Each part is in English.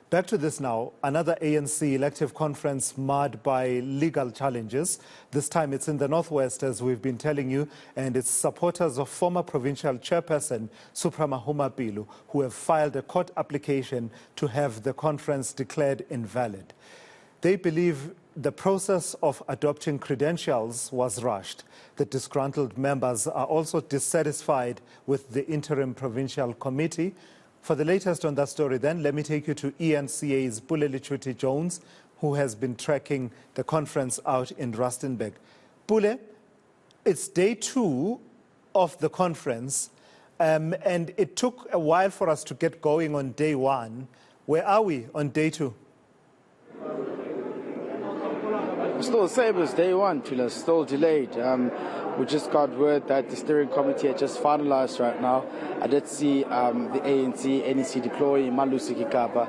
Back to this now, another ANC elective conference marred by legal challenges. This time it's in the Northwest, as we've been telling you, and it's supporters of former provincial chairperson Supramahuma Pule who have filed a court application to have the conference declared invalid. They believe the process of adopting credentials was rushed. The disgruntled members are also dissatisfied with the interim provincial committee. For the latest on that story then, let me take you to eNCA's Pule Letshwiti-Jones, who has been tracking the conference out in Rustenburg. Pule, it's day 2 of the conference, and it took a while for us to get going on day 1. Where are we on day 2? Still the same as day 1, Pule, still delayed. We just got word that the steering committee had just finalized right now. I did see the ANC NEC deployee, Malusi Kikaba,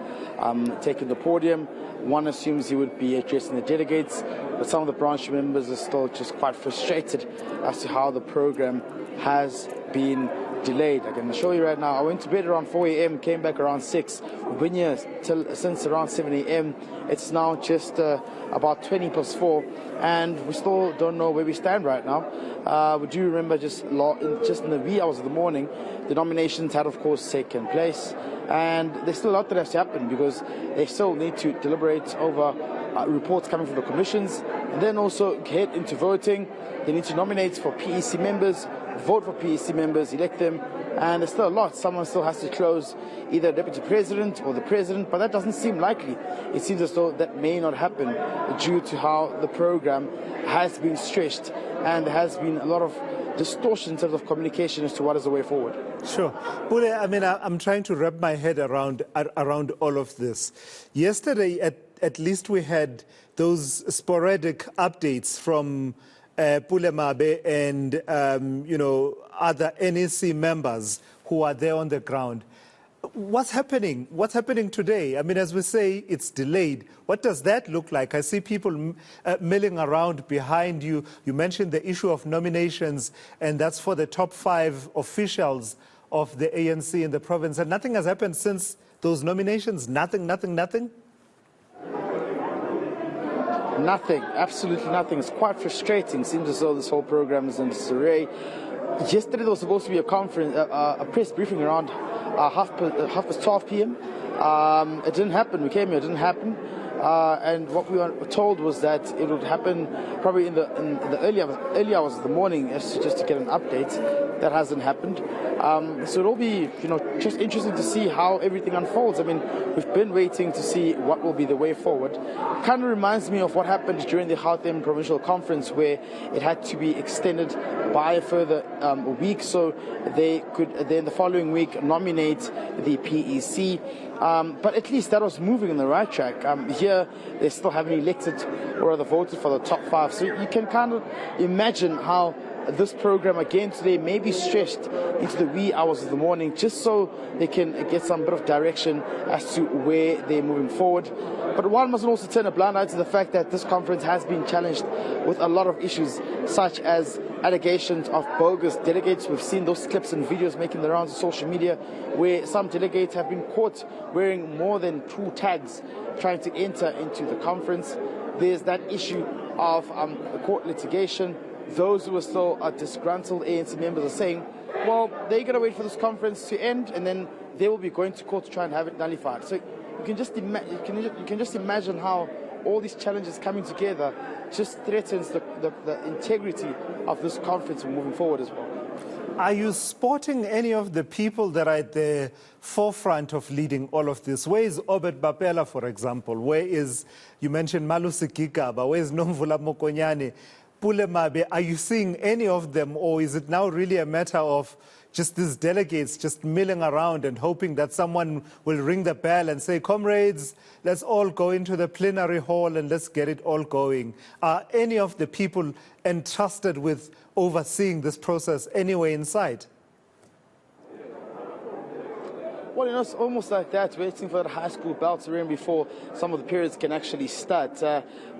taking the podium. One assumes he would be addressing the delegates, but some of the branch members are still just quite frustrated as to how the program has been delayed. I can show you right now. I went to bed around 4 a.m., came back around 6. We've been here since around 7 a.m. It's now just about 20 past 4, and we still don't know where we stand right now. We do remember just in the wee hours of the morning, the nominations had, of course, taken place, and there's still a lot that has to happen because they still need to deliberate over reports coming from the commissions, and then also head into voting. They need to nominate for PEC members, vote for PEC members, elect them, and there's still a lot. Someone still has to close either deputy president or the president, but that doesn't seem likely. It seems as though that may not happen due to how the program has been stretched, and there has been a lot of distortion in terms of communication as to what is the way forward. Sure. Pule, I mean, I'm trying to wrap my head around all of this. Yesterday, at least we had those sporadic updates from Pule Mabe and, other NEC members who are there on the ground. What's happening? What's happening today? I mean, as we say, it's delayed. What does that look like? I see people milling around behind you. You mentioned the issue of nominations, and that's for the top 5 officials of the ANC in the province. And nothing has happened since those nominations? Nothing? Nothing, absolutely nothing. It's quite frustrating. It seems as though this whole program is in disarray. Yesterday there was supposed to be a conference, a press briefing around half past 12 p.m. It didn't happen. We came here, it didn't happen. And what we were told was that it would happen probably in the early hours of the morning, just to get an update. That hasn't happened. So it'll be, just interesting to see how everything unfolds. I mean, we've been waiting to see what will be the way forward. It kind of reminds me of what happened during the Gauteng Provincial Conference, where it had to be extended by a further week, so they could then the following week nominate the PEC. But at least that was moving in the right track. Here, they still haven't elected or rather voted for the top 5. So you can kind of imagine how this program again today may be stretched into the wee hours of the morning, just so they can get some bit of direction as to where they're moving forward. But one must also turn a blind eye to the fact that this conference has been challenged with a lot of issues, such as allegations of bogus delegates. We've seen those clips and videos making the rounds of social media, where some delegates have been caught wearing more than 2 tags trying to enter into the conference. There's that issue of court litigation. Those who are still disgruntled ANC members are saying, well, they're going to wait for this conference to end, and then they will be going to court to try and have it nullified. So you can just imagine how all these challenges coming together just threatens the integrity of this conference moving forward as well. Are you spotting any of the people that are at the forefront of leading all of this? Where is Obed Bapela, for example? Where is, you mentioned Malusi Kikaba, where is Nomvula Mokonyane? Pule Mabe, are you seeing any of them, or is it now really a matter of just these delegates just milling around and hoping that someone will ring the bell and say, comrades, let's all go into the plenary hall and let's get it all going? Are any of the people entrusted with overseeing this process anywhere in sight? Well, you know, it's almost like that, waiting for the high school bell to ring before some of the periods can actually start.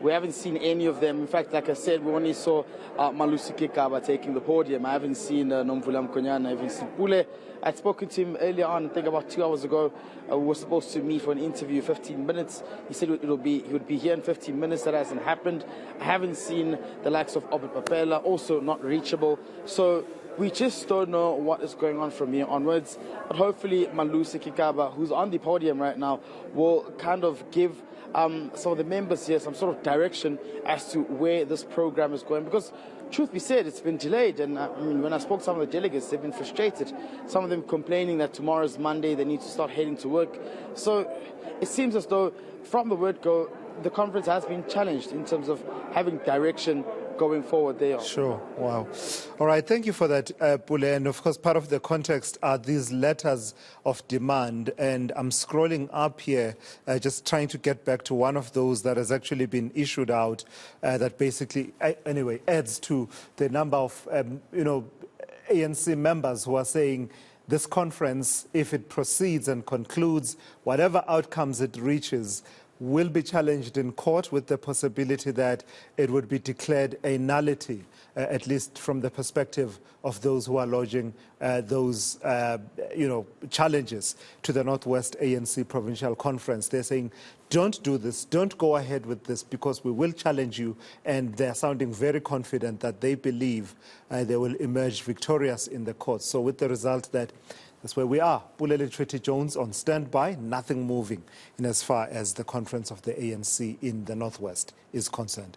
We haven't seen any of them. In fact, like I said, we only saw Malusi Kikaba taking the podium. I haven't seen Nomvula Mkonyana, I haven't seen Pule. I'd spoken to him earlier on, I think about 2 hours ago. We were supposed to meet for an interview, 15 minutes. He said he would be here in 15 minutes. That hasn't happened. I haven't seen the likes of Obed Papela, also not reachable. So we just don't know what is going on from here onwards. But hopefully Malusi Kikaba, who's on the podium right now, will kind of give some of the members here some sort of direction as to where this program is going. Because truth be said, it's been delayed. And I mean, when I spoke to some of the delegates, they've been frustrated. Some of them complaining that tomorrow's Monday, they need to start heading to work. So it seems as though from the word go, the conference has been challenged in terms of having direction going forward there. Sure. Wow. All right. Thank you for that, Pule. And of course, part of the context are these letters of demand. And I'm scrolling up here, just trying to get back to one of those that has actually been issued out that basically, anyway, adds to the number of, ANC members who are saying this conference, if it proceeds and concludes, whatever outcomes it reaches, will be challenged in court with the possibility that it would be declared a nullity, at least from the perspective of those who are lodging those, challenges to the Northwest ANC Provincial Conference. They're saying, don't do this, don't go ahead with this because we will challenge you. And they're sounding very confident that they believe they will emerge victorious in the courts. So with the result that that's where we are. Pule Letshwiti-Jones on standby, nothing moving in as far as the conference of the ANC in the Northwest is concerned.